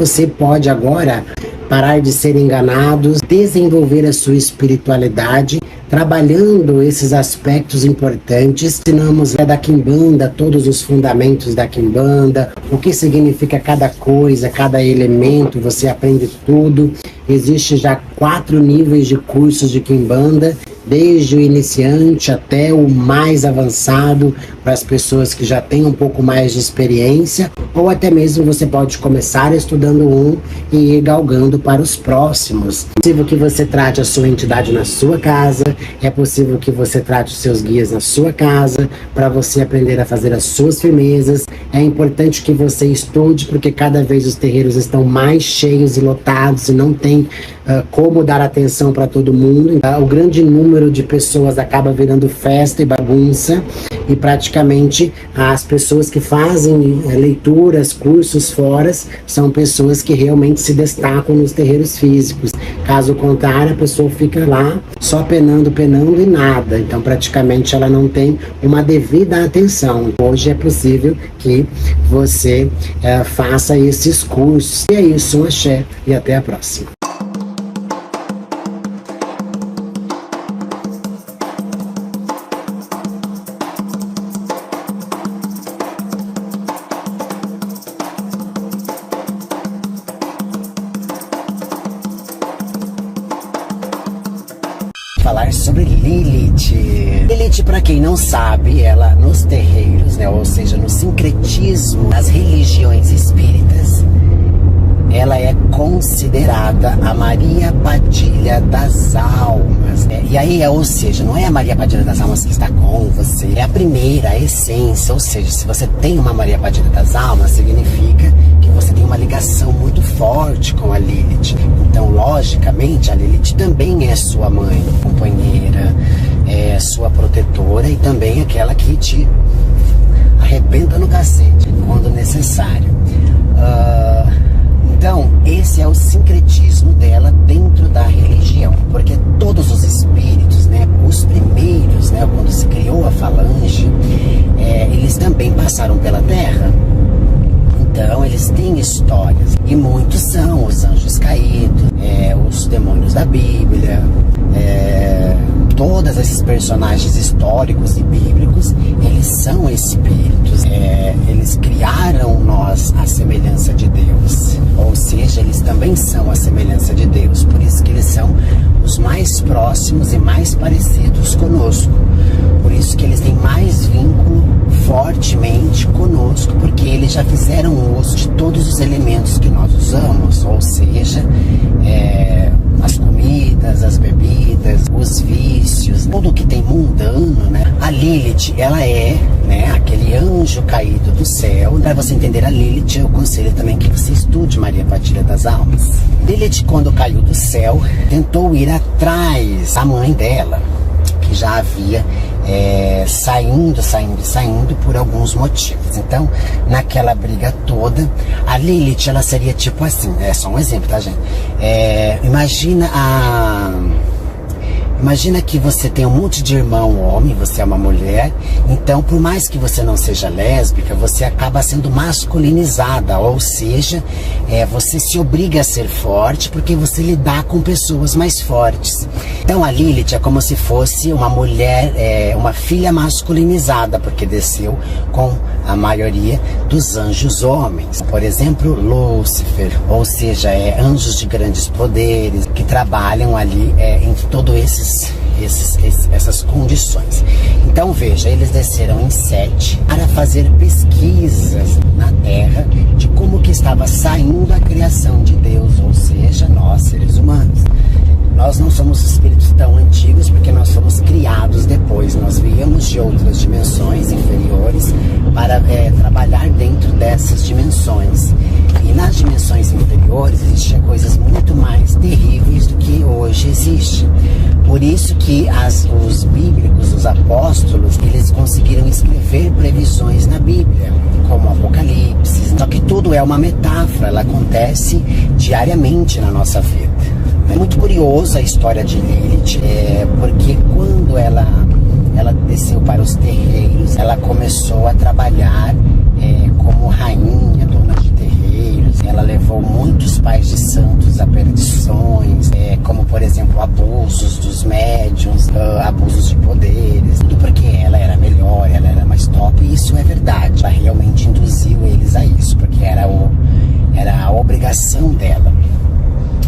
você pode agora parar de ser enganado, desenvolver a sua espiritualidade, trabalhando esses aspectos importantes. Ensinamos da Quimbanda, todos os fundamentos da Quimbanda, o que significa cada coisa, cada elemento, você aprende tudo. Existe já 4 níveis de cursos de Quimbanda, desde o iniciante até o mais avançado, para as pessoas que já têm um pouco mais de experiência, ou até mesmo você pode começar estudando um e ir galgando para os próximos. É possível que você trate a sua entidade na sua casa, é possível que você trate os seus guias na sua casa, para você aprender a fazer as suas firmezas. É importante que você estude, porque cada vez os terreiros estão mais cheios e lotados e não tem como dar atenção para todo mundo. O grande número de pessoas acaba virando festa e bagunça, e praticamente as pessoas que fazem leituras, cursos fora, são pessoas que realmente se destacam nos terreiros físicos. Caso contrário, a pessoa fica lá só penando e nada. Então praticamente ela não tem uma devida atenção. Hoje é possível que você faça esses cursos. E é isso, um axé e até a próxima. Falar sobre Lilith. Lilith, para quem não sabe, ela nos terreiros, né, ou seja, no sincretismo das religiões espíritas, ela é considerada a Maria Padilha das Almas. E aí, ou seja, não é a Maria Padilha das Almas que está com você, é a primeira, a essência. Ou seja, se você tem uma Maria Padilha das Almas, significa que você tem uma ligação muito forte com a Lilith. Então, logicamente, a Lilith também é sua mãe, companheira, é sua protetora e também aquela que te arrebenta no cacete quando necessário. Então, esse é o sincretismo dela dentro da religião, porque todos os espíritos, né, os primeiros, né, quando se criou a falange, eles também passaram pela Terra. Então, eles têm histórias, e muitos são os anjos caídos, os demônios da Bíblia, todos esses personagens históricos e bíblicos, eles são espíritos, eles criaram nós a semelhança de Deus, ou seja, eles também são a semelhança de Deus, por isso que eles são os mais próximos e mais parecidos conosco, por isso que eles têm mais vínculo fortemente conosco, porque eles já fizeram uso de todos os elementos que nós usamos, ou seja, as comidas, as bebidas, os vícios, tudo que tem mundano, né? A Lilith, ela é, né, aquele anjo caído do céu. Para você entender a Lilith, eu aconselho também que você estude Maria Padilha das Almas. Lilith, quando caiu do céu, tentou ir atrás da mãe dela, que já havia saindo por alguns motivos. Então, naquela briga toda, a Lilith, ela seria tipo assim, é só um exemplo, tá, gente? Imagina que você tem um monte de irmão homem, você é uma mulher, então por mais que você não seja lésbica, você acaba sendo masculinizada, ou seja, você se obriga a ser forte porque você lidar com pessoas mais fortes. Então a Lilith é como se fosse uma mulher, uma filha masculinizada, porque desceu com a maioria dos anjos homens. Por exemplo, Lúcifer, ou seja, anjos de grandes poderes, que trabalham ali em todos essas condições. Então veja, eles desceram em 7 para fazer pesquisas na Terra de como que estava saindo a criação de Deus, ou seja, nós seres humanos. Nós não somos espíritos tão antigos porque nós fomos criados depois, nós viemos de outras dimensões inferiores para trabalhar dentro dessas dimensões. E nas dimensões inferiores existiam coisas muito mais terríveis do que hoje existe. Por isso que os bíblicos, os apóstolos, eles conseguiram escrever previsões na Bíblia, como Apocalipse. Só que tudo é uma metáfora, ela acontece diariamente na nossa vida. É muito curioso a história de Lilith, porque quando ela desceu para os terreiros, ela começou a trabalhar como rainha, dona de terreiros. ela levou muitos pais de santos a perdições, como por exemplo abusos dos médiuns, abusos de poderes, tudo porque ela era melhor, ela era mais top, e isso é verdade. Ela realmente induziu eles a isso, porque era a obrigação dela.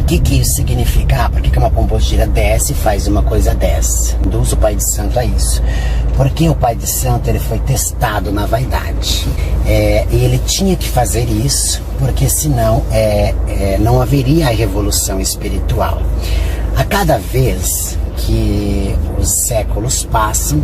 O que isso significa? Por que uma pombogira desce e faz uma coisa dessa? Induz o pai de santo a isso. Porque o pai de santo ele foi testado na vaidade. E ele tinha que fazer isso, porque senão não haveria a revolução espiritual. A cada vez que os séculos passam,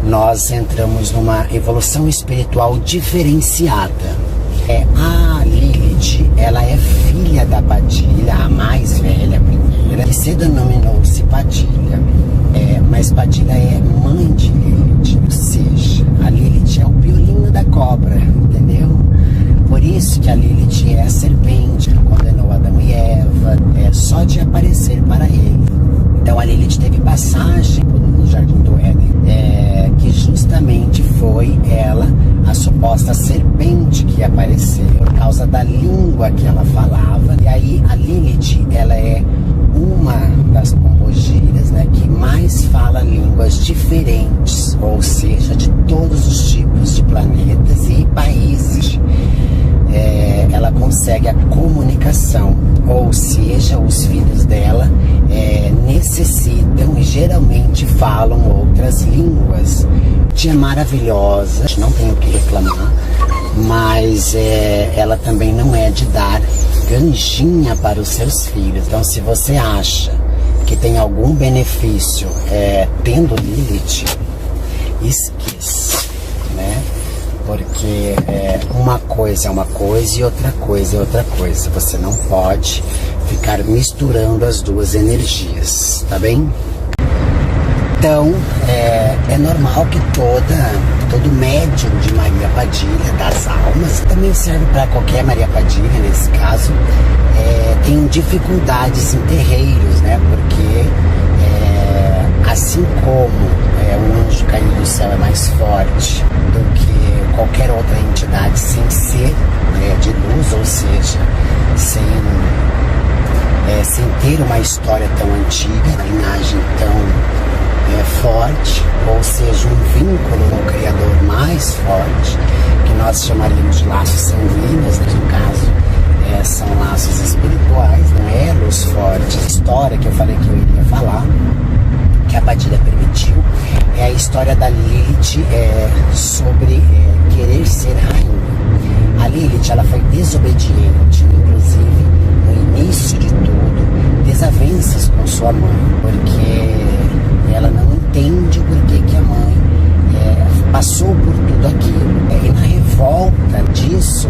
nós entramos numa evolução espiritual diferenciada. A Lilith, ela é filha da Padilha, a mais velha, a primeira, que se denominou-se Padilha, mas Padilha é mãe de Lilith, ou seja, a Lilith é o piolinho da cobra, entendeu? Por isso que a Lilith é a serpente, que condenou Adão e Eva, só de aparecer para ele. Então a Lilith teve passagem no Jardim do Éden, que justamente foi ela a suposta serpente que ia aparecer por causa da língua que ela falava. E aí a Lilith, ela é uma das pombogiras, né, que mais fala línguas diferentes, ou seja, de todos os tipos de planetas e países. Ela consegue a comunicação, ou seja, os filhos dela necessitam e geralmente falam outras línguas. É maravilhosa, não tenho o que reclamar, mas ela também não é de dar ganjinha para os seus filhos. Então, se você acha que tem algum benefício tendo Lilith, esqueça, né? Porque uma coisa é uma coisa e outra coisa é outra coisa. Você não pode ficar misturando as duas energias, tá bem? Então, é normal que todo médium de Maria Padilha, das almas, também serve para qualquer Maria Padilha, nesse caso, tem dificuldades em terreiros, né? Porque, assim como o anjo caído do céu é mais forte do que qualquer outra entidade sem ser de luz, ou seja, sem ter uma história tão antiga, uma linhagem tão forte, ou seja, um vínculo no Criador mais forte, que nós chamaríamos de laços sanguíneos, no caso, são laços espirituais, não é luz forte. A história que eu falei que eu iria falar, que a Padilha permitiu, é a história da Lilith sobre querer ser rainha. A Lilith, ela foi desobediente, inclusive, no início de tudo, desavenças com sua mãe, porque ela não entende o porquê que a mãe passou por tudo aquilo. E na revolta disso,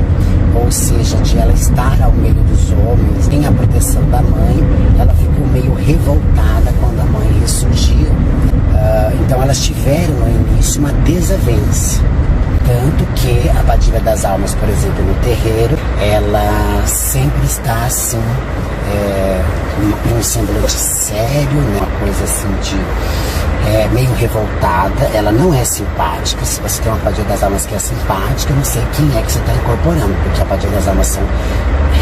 ou seja, de ela estar ao meio dos homens, sem a proteção da mãe, ela ficou meio revoltada quando a mãe ressurgiu. Então elas tiveram no início uma desavença. Tanto que a Padilha das Almas, por exemplo, no terreiro, ela sempre está assim, um símbolo de sério, né? Uma coisa assim de meio revoltada. Ela não é simpática. Se você tem uma Padilha das Almas que é simpática, eu não sei quem é que você está incorporando, porque a Padilha das Almas são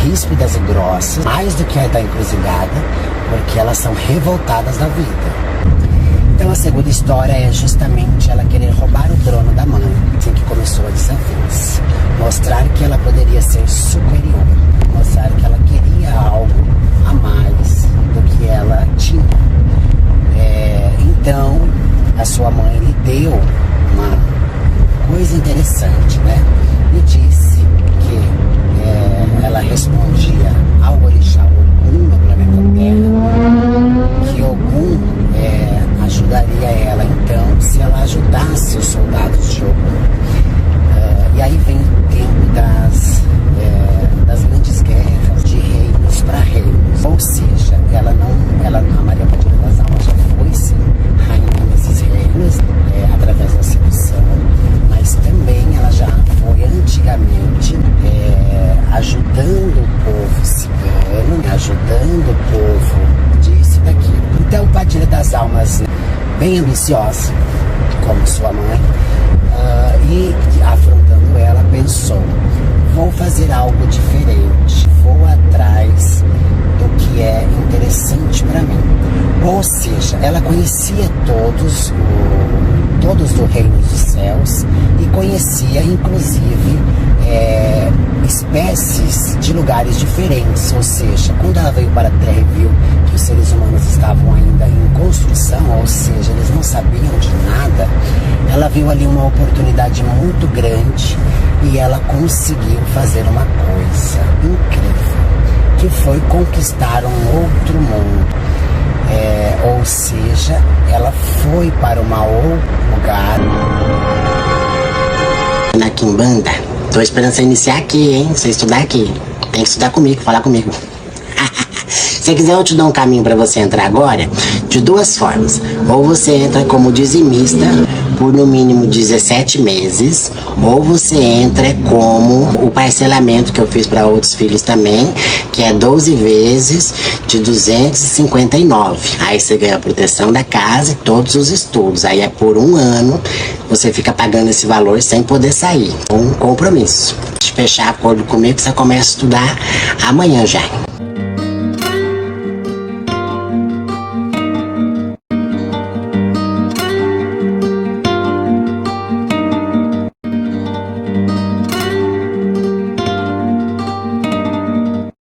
ríspidas e grossas, mais do que a da encruzilhada, porque elas são revoltadas da vida. Então a segunda história é justamente ela querer roubar o trono da mãe, assim que começou a desavença. Mostrar que ela poderia ser superior, mostrar que ela queria algo a mais do que ela tinha. Então a sua mãe lhe deu uma coisa interessante, né? E disse que ela respondia ao orixá Ogum no planeta Terra, que Ogum ajudaria ela, então, se ela ajudasse os soldados de Ogum. E aí vem o tempo das grandes guerras, de reinos para reinos. Ou seja, a Maria Padilha das Almas já foi sim rainha desses reinos, através da sedução, mas também ela já foi antigamente ajudando o povo cigano, ajudando o povo disso e daquilo. Então, Padilha das Almas, bem ambiciosa, como sua mãe, e afrontando ela, pensou: vou fazer algo diferente, vou atrás do que é interessante para mim. Ou seja, ela conhecia todos do reino dos céus e conhecia inclusive espécies de lugares diferentes. Ou seja, quando ela veio para a Terra e viu que os seres humanos estavam ainda em construção, ou seja, eles não sabiam de nada, ela viu ali uma oportunidade muito grande e ela conseguiu fazer uma coisa incrível, que foi conquistar um outro mundo. Ou seja, ela foi para um outro lugar. Na Quimbanda, tô esperando você iniciar aqui, hein? Você estudar aqui. Tem que estudar comigo, falar comigo. Se quiser, eu te dou um caminho para você entrar agora de duas formas. Ou você entra como dizimista por no mínimo 17 meses, ou você entra como o parcelamento que eu fiz para outros filhos também, que é 12 vezes de 259. Aí você ganha a proteção da casa e todos os estudos. Aí é por um ano, você fica pagando esse valor sem poder sair. Um compromisso. Se fechar acordo comigo, você começa a estudar amanhã já.